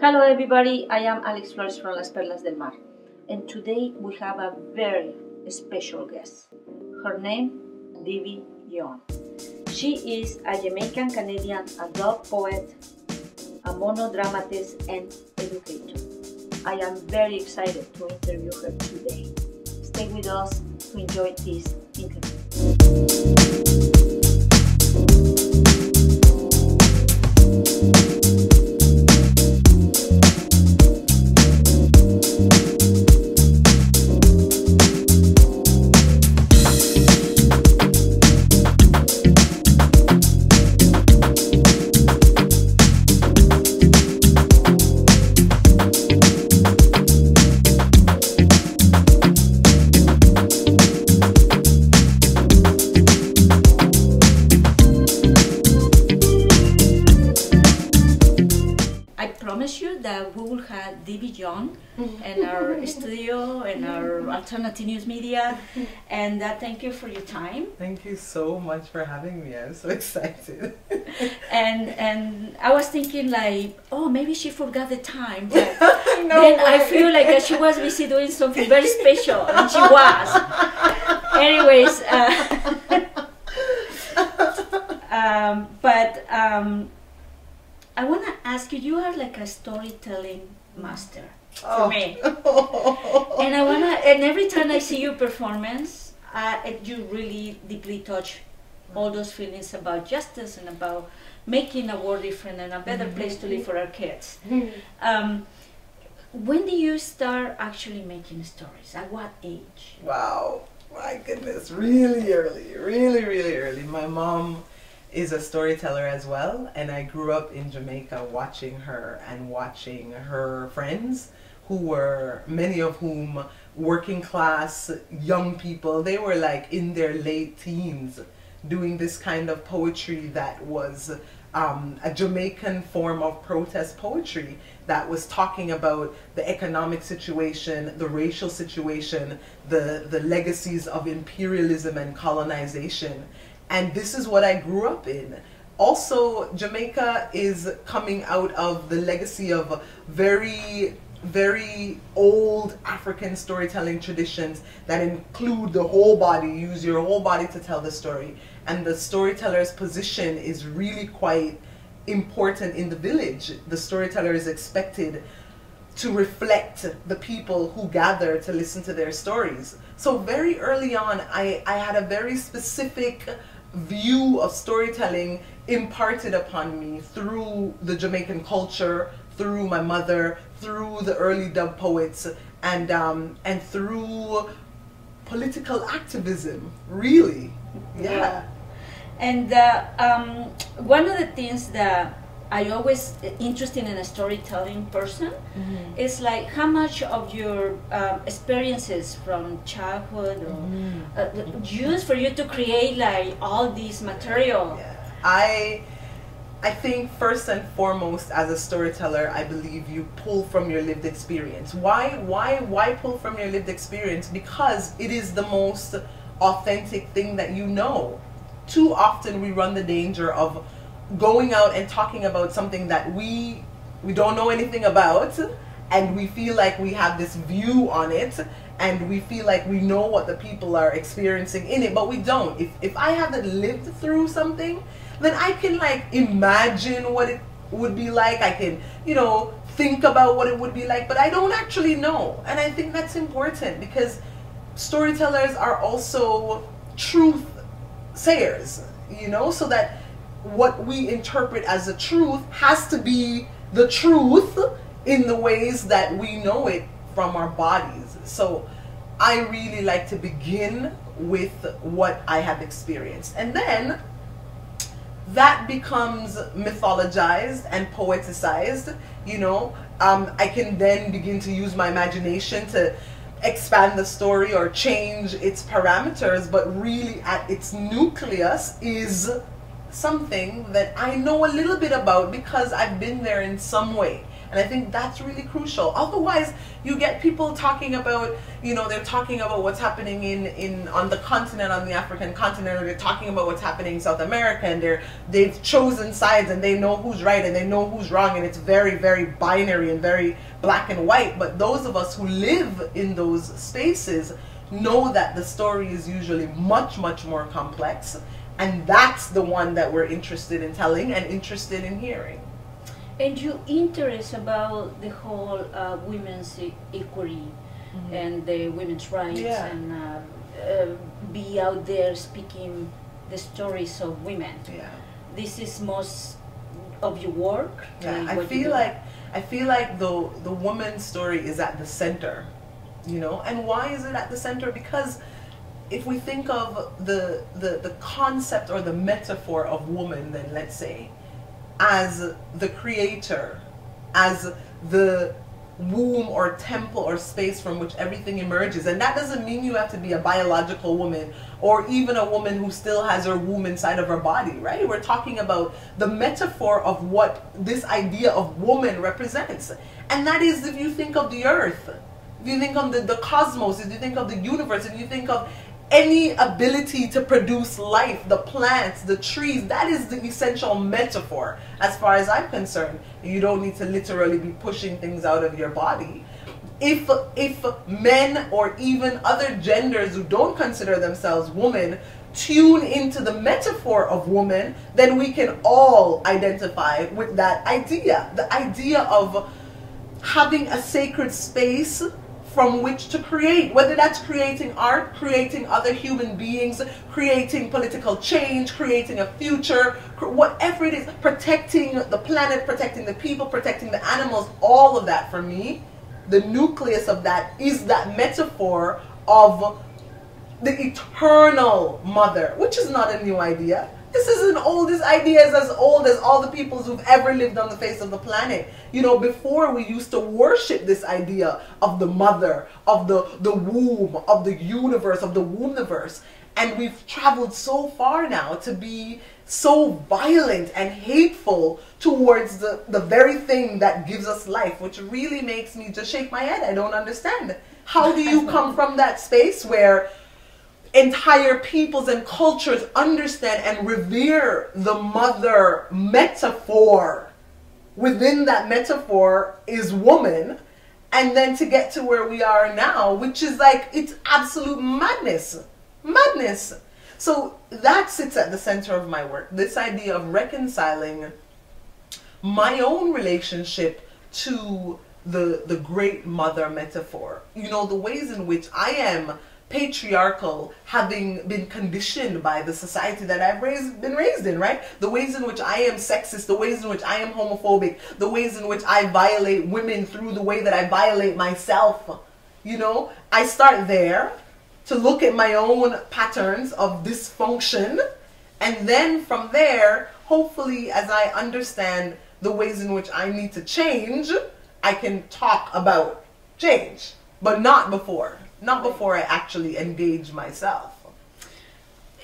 Hello everybody, I am Alex Flores from Las Perlas del Mar, and today we have a very special guest. Her name, Debbie Young. She is a Jamaican-Canadian adult poet, a monodramatist, and educator. I am very excited to interview her today. Stay with us to enjoy this interview. That we will have Debbie Young in our studio and our alternative news media, and thank you for your time. Thank you so much for having me. I'm so excited. and I was thinking like, oh, maybe she forgot the time, but no then way. I feel like she was busy doing something very special, and she was. Anyways, I want to ask you, you are like a storytelling master for me. And and every time I see your performance, you really deeply touch all those feelings about justice and about making a world different and a better place to live for our kids. When do you start actually making stories? At what age? Wow, my goodness, really early, really early. My mom is a storyteller as well, and I grew up in Jamaica watching her and watching her friends, who were many of whom working class young people. They were like in their late teens doing this kind of poetry that was a Jamaican form of protest poetry that was talking about the economic situation, the racial situation, the legacies of imperialism and colonization. And this is what I grew up in. Also, Jamaica is coming out of the legacy of very old African storytelling traditions that include the whole body. You use your whole body to tell the story. And the storyteller's position is really quite important in the village. The storyteller is expected to reflect the people who gather to listen to their stories. So very early on, I had a very specific view of storytelling imparted upon me through the Jamaican culture, through my mother, through the early dub poets, and through political activism, really. Yeah. And one of the things that I always interested in a storytelling person is like how much of your experiences from childhood or used for you to create like all this material. Yeah. I think first and foremost, as a storyteller, I believe you pull from your lived experience. Why pull from your lived experience? Because it is the most authentic thing that you know. Too often we run the danger of going out and talking about something that we don't know anything about, and we feel like we have this view on it, and we feel like we know what the people are experiencing in it, but we don't. If I haven't lived through something, then I can like imagine what it would be like. I can, think about what it would be like, but I don't actually know. And I think that's important, because storytellers are also truth sayers, so that what we interpret as the truth has to be the truth in the ways that we know it from our bodies. So I really like to begin with what I have experienced, and then that becomes mythologized and poeticized. I can then begin to use my imagination to expand the story or change its parameters, but really at its nucleus is something that I know a little bit about because I've been there in some way. And I think that's really crucial. Otherwise, you get people talking about, they're talking about what's happening on the continent, on the African continent, or they're talking about what's happening in South America, and they've chosen sides and they know who's right and they know who's wrong, and it's very, very binary and very black and white. But those of us who live in those spaces know that the story is usually much, much more complex, and that's the one that we're interested in telling and interested in hearing. And your interest about the whole women's equality and the women's rights and be out there speaking the stories of women. Yeah. This is most of your work. Yeah, I feel like the woman's story is at the center, And why is it at the center? Because if we think of the concept or the metaphor of woman, then let's say, as the creator, as the womb or temple or space from which everything emerges. And that doesn't mean you have to be a biological woman or even a woman who still has her womb inside of her body, right? We're talking about the metaphor of what this idea of woman represents. And that is, if you think of the earth, if you think of the cosmos, if you think of the universe, if you think of any ability to produce life, the plants, the trees, that is the essential metaphor as far as I'm concerned. You don't need to literally be pushing things out of your body. If men or even other genders who don't consider themselves women tune into the metaphor of woman, then we can all identify with that idea. The idea of having a sacred space from which to create, whether that's creating art, creating other human beings, creating political change, creating a future, whatever it is, protecting the planet, protecting the people, protecting the animals, all of that for me, the nucleus of that is that metaphor of the eternal mother, which is not a new idea. This is this idea is as old as all the peoples who've ever lived on the face of the planet. Before we used to worship this idea of the mother, of the womb, of the universe, of the womb-niverse. And we've traveled so far now to be so violent and hateful towards the very thing that gives us life, which really makes me just shake my head. I don't understand. How do you come from that space where entire peoples and cultures understand and revere the mother metaphor? Within that metaphor is woman, and then to get to where we are now, which is like, it's absolute madness. Madness. So that sits at the center of my work. This idea of reconciling my own relationship to the great mother metaphor. The ways in which I am patriarchal, having been conditioned by the society that I've been raised in, right? The ways in which I am sexist, the ways in which I am homophobic, the ways in which I violate women through the way that I violate myself. I start there to look at my own patterns of dysfunction, and then from there, hopefully, as I understand the ways in which I need to change, I can talk about change, but not before. Not before I actually engage myself.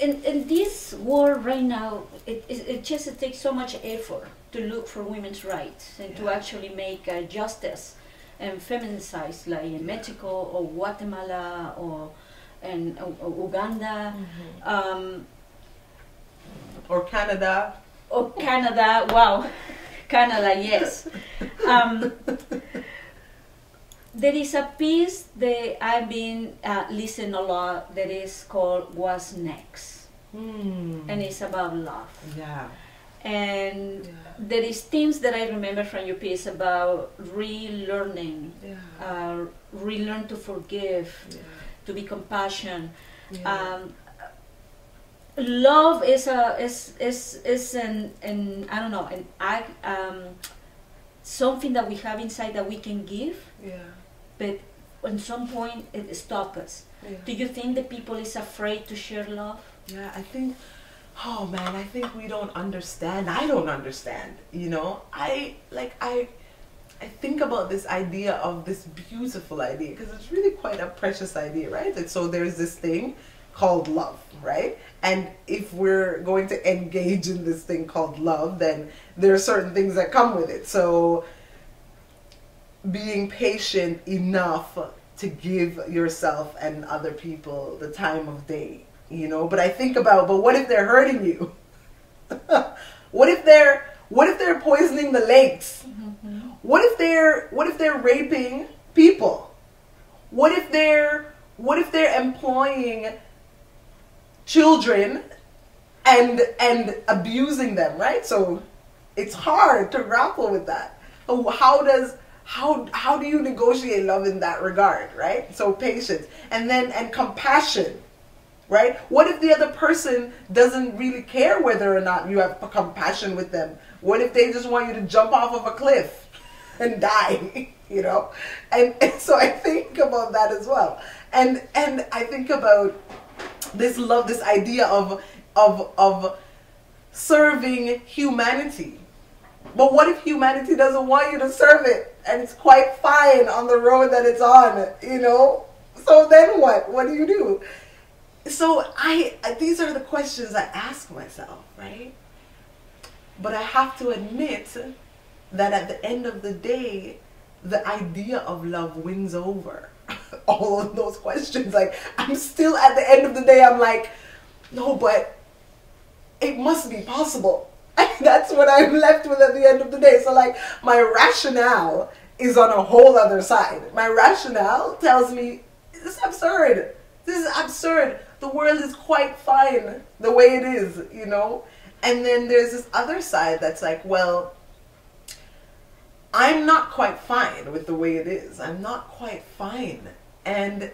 In this world right now, it takes so much effort to look for women's rights and to actually make justice and feminicize, like in Mexico or Guatemala or Uganda. Or Canada. Or Canada, wow. Canada, yes. There is a piece that I've been listening a lot that is called What's Next? And it's about love. Yeah. And there is things that I remember from your piece about relearning, relearn to forgive, to be compassionate. Love is an I don't know, an act, something that we have inside that we can give. But at some point it stops us. Do you think that people is afraid to share love? Yeah, I think, oh man, I think we don't understand. I don't understand, I think about this idea of this beautiful idea, because it's really quite a precious idea, right? And so there's this thing called love, right? And if we're going to engage in this thing called love, then there are certain things that come with it. So being patient enough to give yourself and other people the time of day, you know. But I think about, but what if they're hurting you? what if they're poisoning the lakes? Mm-hmm. What if they're raping people? What if they're employing children and abusing them, right? So it's hard to grapple with that. How do you negotiate love in that regard, right? So patience and compassion, right? What if the other person doesn't really care whether or not you have compassion with them? What if they just want you to jump off of a cliff and die, you know? And so I think about that as well. And I think about this love, this idea of serving humanity. But what if humanity doesn't want you to serve it and it's quite fine on the road that it's on, you know? So then what? What do you do? So these are the questions I ask myself, right? But I have to admit that at the end of the day, the idea of love wins over all of those questions. Like, I'm still at the end of the day, I'm like, no, but it must be possible. That's what I'm left with at the end of the day. So like, my rationale is on a whole other side. My rationale tells me, this is absurd. This is absurd. The world is quite fine the way it is, you know? And then there's this other side that's like, well, I'm not quite fine with the way it is. I'm not quite fine. And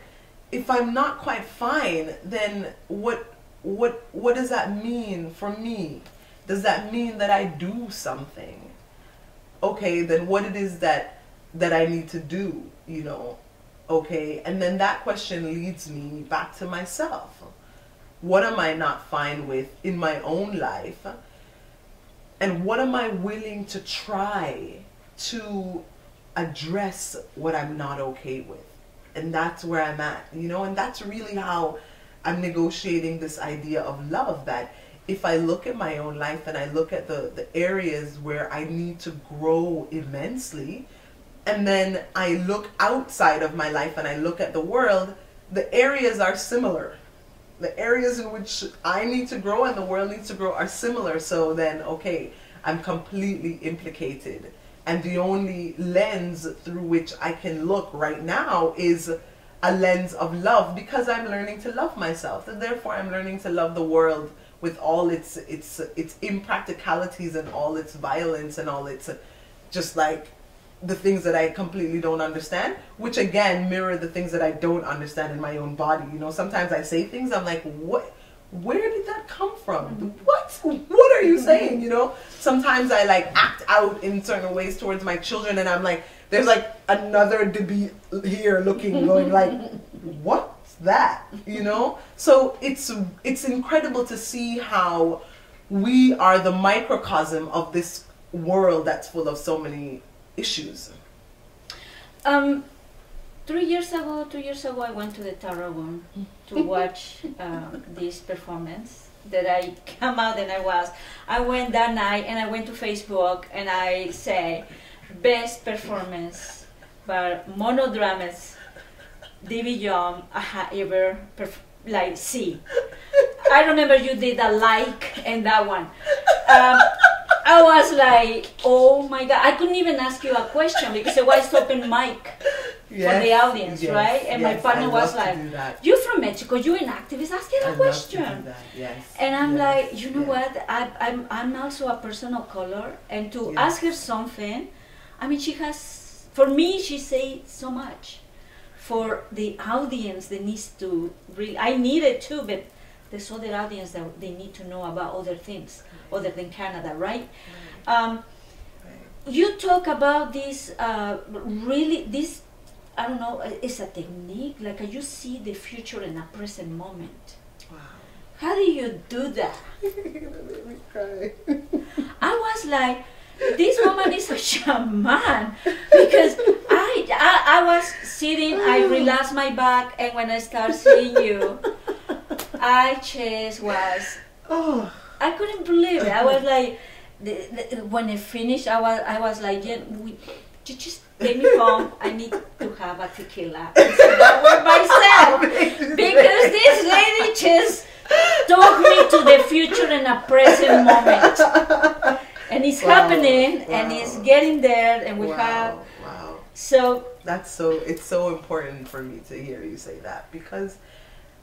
if I'm not quite fine, then what does that mean for me? Does that mean that I do something? Okay, then what it is that I need to do, you know? Okay, and then that question leads me back to myself. What am I not fine with in my own life? And what am I willing to try to address what I'm not okay with? And that's where I'm at, you know? And that's really how I'm negotiating this idea of love, that if I look at my own life and I look at the areas where I need to grow immensely, and then I look outside of my life and I look at the world, the areas are similar. The areas in which I need to grow and the world needs to grow are similar. So then, okay, I'm completely implicated. And the only lens through which I can look right now is a lens of love, because I'm learning to love myself. And therefore I'm learning to love the world with all its impracticalities and all its violence and all its just like the things that I completely don't understand, which again mirror the things that I don't understand in my own body. You know, sometimes I say things, I'm like, what? Where did that come from? What are you saying? You know, sometimes I like act out in certain ways towards my children, and I'm like, there's like another debate here looking, going like, what's that? You know? So it's incredible to see how we are the microcosm of this world that's full of so many issues. 2 years ago, I went to the Tarot room to watch this performance that I came out and I went that night and I went to Facebook and I say, best performance by monodramas Divi Young I had ever see. I remember you did a like and that one. I was like, oh my God, I couldn't even ask you a question because I was open mic for the audience, right? And my partner was like, you're from Mexico, you're an activist, ask her a question. And I'm like, you know what, I'm also a person of color, and to ask her something, I mean, she has, for me, she said so much. For the audience that needs to really, I need it too, but there's other audience that they need to know about other things other than Canada, right? You talk about this, really, this, I don't know, it's a technique, like you see the future in a present moment. Wow. How do you do that? You're gonna make me cry. I was like, this woman is a shaman, because I was sitting, I relaxed my back, and when I started seeing you, I just was, I couldn't believe it. I was like, when I finished, I was like, you just let me come. I need to have a tequila and sit down with myself. Because this lady just took me to the future in a present moment. And it's happening, and it's getting there, and we have... Wow. So... It's so important for me to hear you say that, because,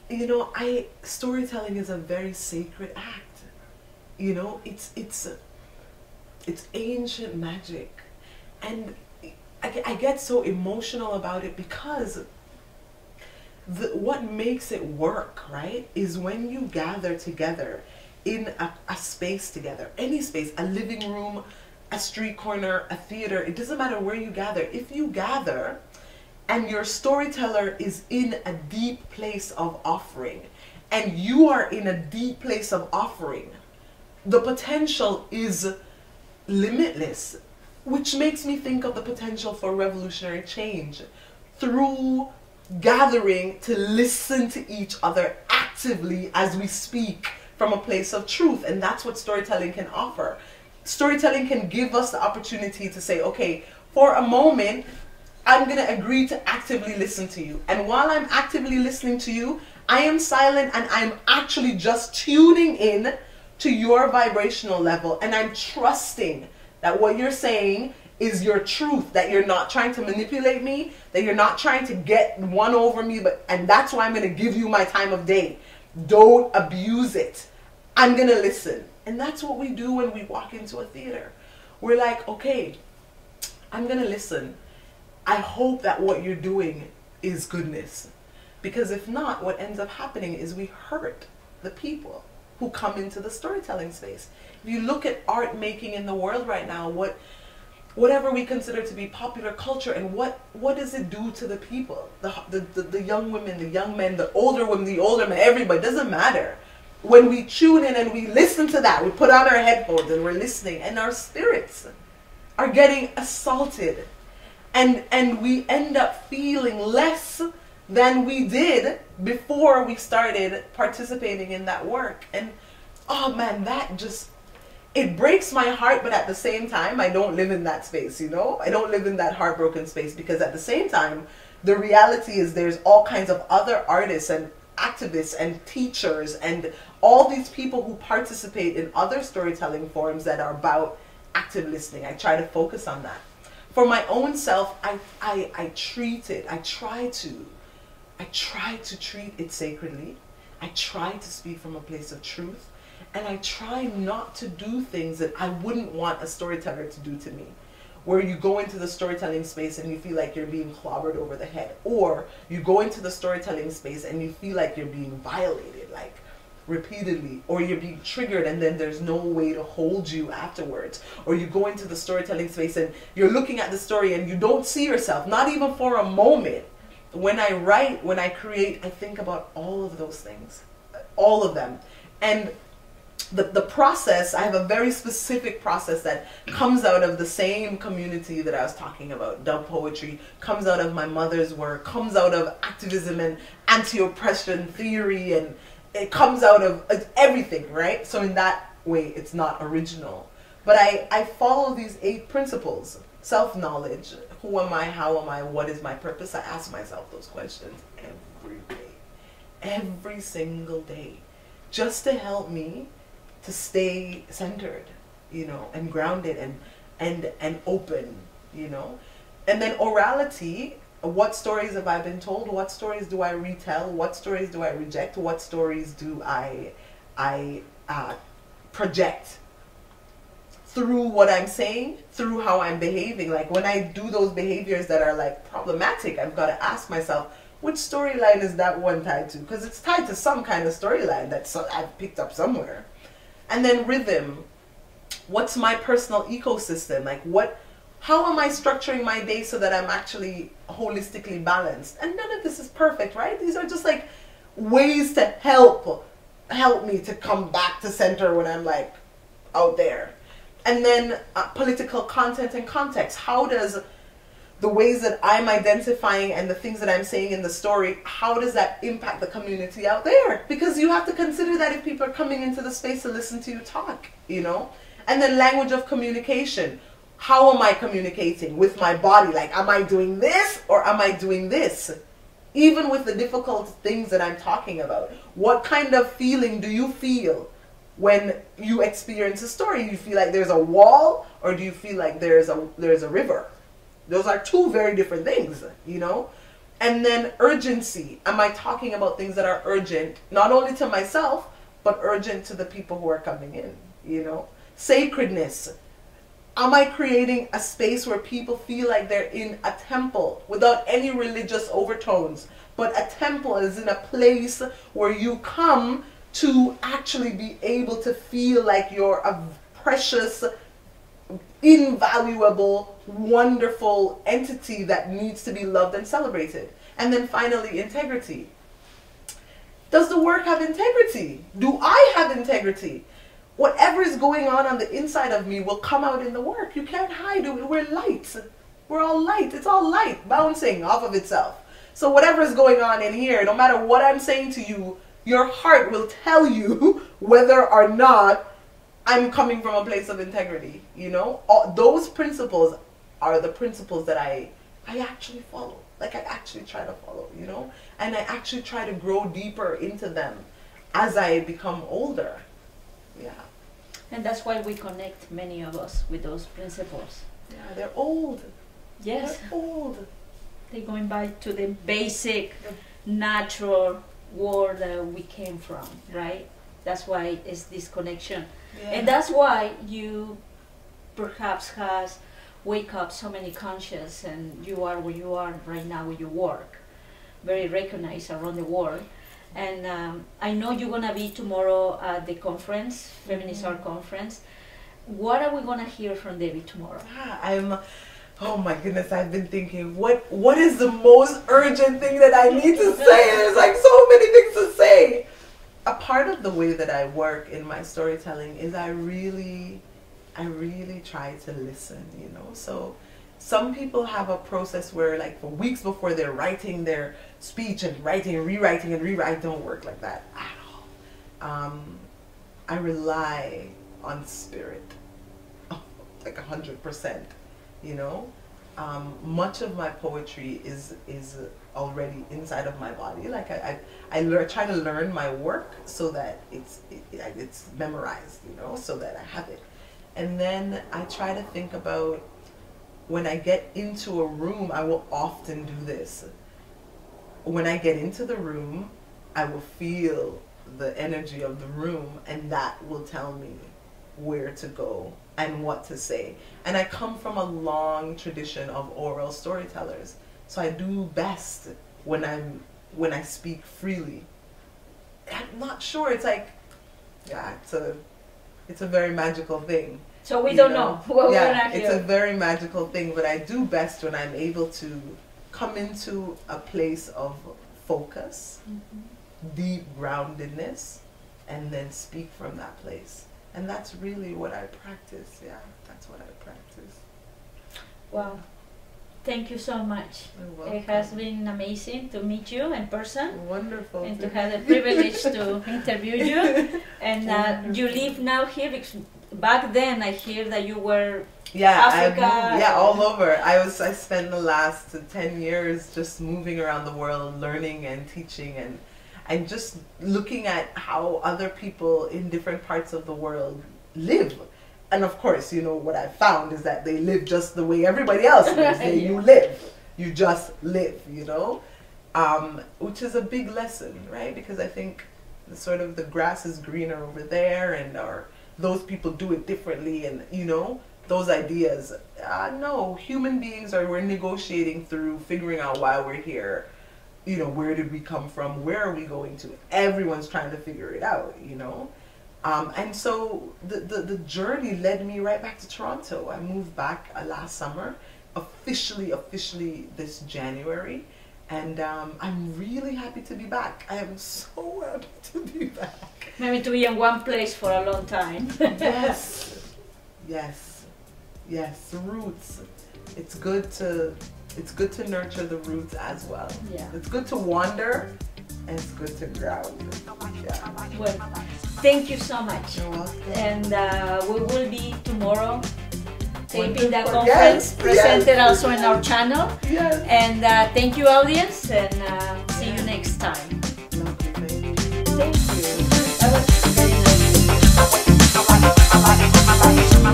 you know, storytelling is a very sacred act. You know, it's ancient magic. And I get so emotional about it because what makes it work, right, is when you gather together in a space together, any space, a living room, a street corner, a theater, it doesn't matter where you gather. If you gather and your storyteller is in a deep place of offering and you are in a deep place of offering, the potential is limitless, which makes me think of the potential for revolutionary change through gathering to listen to each other actively as we speak from a place of truth. And that's what storytelling can offer. Storytelling can give us the opportunity to say, okay, for a moment, I'm going to agree to actively listen to you. And while I'm actively listening to you, I am silent and I'm actually just tuning in to your vibrational level. And I'm trusting that what you're saying is your truth, that you're not trying to manipulate me, that you're not trying to get one over me, and that's why I'm going to give you my time of day. Don't abuse it. I'm going to listen. And that's what we do when we walk into a theater. We're like, okay, I'm going to listen. I hope that what you're doing is goodness. Because if not, what ends up happening is we hurt the people who come into the storytelling space. If you look at art making in the world right now, whatever we consider to be popular culture, and what does it do to the people? The young women, the young men, the older women, the older men, everybody, doesn't matter. When we tune in and we listen to that, we put on our headphones and we're listening, and our spirits are getting assaulted. And we end up feeling less than we did before we started participating in that work. And oh man, that just, it breaks my heart, but at the same time, I don't live in that space, you know? I don't live in that heartbroken space, because at the same time, the reality is there's all kinds of other artists and activists and teachers and all these people who participate in other storytelling forms that are about active listening. I try to focus on that. For my own self, I treat it, I try to treat it sacredly. I try to speak from a place of truth. And I try not to do things that I wouldn't want a storyteller to do to me. Where you go into the storytelling space and you feel like you're being clobbered over the head. Or you go into the storytelling space and you feel like you're being violated, like repeatedly. Or you're being triggered and then there's no way to hold you afterwards. Or you go into the storytelling space and you're looking at the story and you don't see yourself, not even for a moment. When I write, when I create, I think about all of those things. All of them. And the process, I have a very specific process that comes out of the same community that I was talking about. Dub poetry comes out of my mother's work, comes out of activism and anti-oppression theory, and it comes out of everything, right? So in that way, it's not original. But I follow these 8 principles. Self-knowledge, who am I, how am I, what is my purpose? I ask myself those questions every day. Every single day. Just to help me to stay centered, you know, and grounded and open, you know. And then orality, what stories have I been told? What stories do I retell? What stories do I reject? What stories do I project through what I'm saying, through how I'm behaving? Like when I do those behaviors that are like problematic, I've got to ask myself, which storyline is that one tied to? Because it's tied to some kind of storyline that I've picked up somewhere. And then rhythm. What's my personal ecosystem? Like how am I structuring my day so that I'm actually holistically balanced? And none of this is perfect, right? These are just like ways to help me to come back to center when I'm like out there. And then political content and context. How does the ways that I'm identifying and the things that I'm saying in the story, how does that impact the community out there? Because you have to consider that if people are coming into the space to listen to you talk, you know? And then language of communication. how am I communicating with my body? Like, am I doing this or am I doing this? Even with the difficult things that I'm talking about, what kind of feeling do you feel when you experience a story? Do you feel like there's a wall, or do you feel like there's a river? Those are two very different things, you know? And then urgency. Am I talking about things that are urgent, not only to myself, but urgent to the people who are coming in, you know? Sacredness. Am I creating a space where people feel like they're in a temple without any religious overtones, but a temple is in a place where you come to actually be able to feel like you're a precious, invaluable, wonderful entity that needs to be loved and celebrated? And then finally, integrity. Does the work have integrity? Do I have integrity? Whatever is going on the inside of me will come out in the work. You can't hide it. We're light. We're all light. It's all light bouncing off of itself. So whatever is going on in here, no matter what I'm saying to you, your heart will tell you whether or not I'm coming from a place of integrity. You know, those principles are the principles that I actually follow. Like, I actually try to follow, you know, and I actually try to grow deeper into them as I become older. Yeah. And that's why we connect, many of us, with those principles. Yeah, they're old. Yes. They're old. They're going back to the basic, natural world that we came from, right? That's why it's this connection. Yeah. And that's why you perhaps has wake up so many conscious, and you are where you are right now with your work. Very recognized around the world. And I know you're going to be tomorrow at the conference, Feminist Art Conference. What are we going to hear from Debbie tomorrow? Oh my goodness, I've been thinking, what is the most urgent thing that I need to say? There's like so many things to say. A part of the way that I work in my storytelling is I really try to listen, you know. So some people have a process where, like, for weeks before they're writing their speech and writing and rewriting and rewriting. I don't work like that at all. I rely on spirit, like 100%, you know. Much of my poetry is already inside of my body. Like, I try to learn my work so that it's memorized, you know, so that I have it. And then I try to think about, when I get into a room, I will often do this. When I get into the room, I will feel the energy of the room, and that will tell me where to go and what to say. And I come from a long tradition of oral storytellers, so I do best when I speak freely. I'm not sure. It's like, yeah, it's a very magical thing. So we don't know what we're gonna hear. It's a very magical thing, but I do best when I'm able to come into a place of focus, deep groundedness, and then speak from that place. And that's really what I practice. Yeah, that's what I practice. Wow. Thank you so much. You're welcome. It has been amazing to meet you in person. Wonderful. And to have the privilege to interview you. And you live now here, because back then I hear that you were Africa. All over. I spent the last 10 years just moving around the world, learning and teaching, and just looking at how other people in different parts of the world live. And of course, you know, what I found is that they live just the way everybody else lives. You live. You just live, you know? Which is a big lesson, right? Because I think the grass is greener over there, or those people do it differently, and, you know, those ideas. No, human beings we're negotiating through figuring out why we're here. You know, where did we come from? Where are we going to? Everyone's trying to figure it out, you know? And so the journey led me right back to Toronto. I moved back last summer, officially this January. And I'm really happy to be back. I am so happy to be back. Maybe to be in one place for a long time. Yes, the roots. It's good to nurture the roots as well. Yeah. It's good to wander, and it's good to ground. Yeah. Well, thank you so much. You're welcome. And we will be tomorrow taping the Wonderful. conference, Yes, presented yes. also in our channel. Yes. And thank you, audience, and see you next time. Lovely, thank you. Thank you. That was very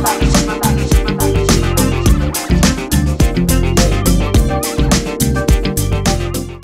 nice.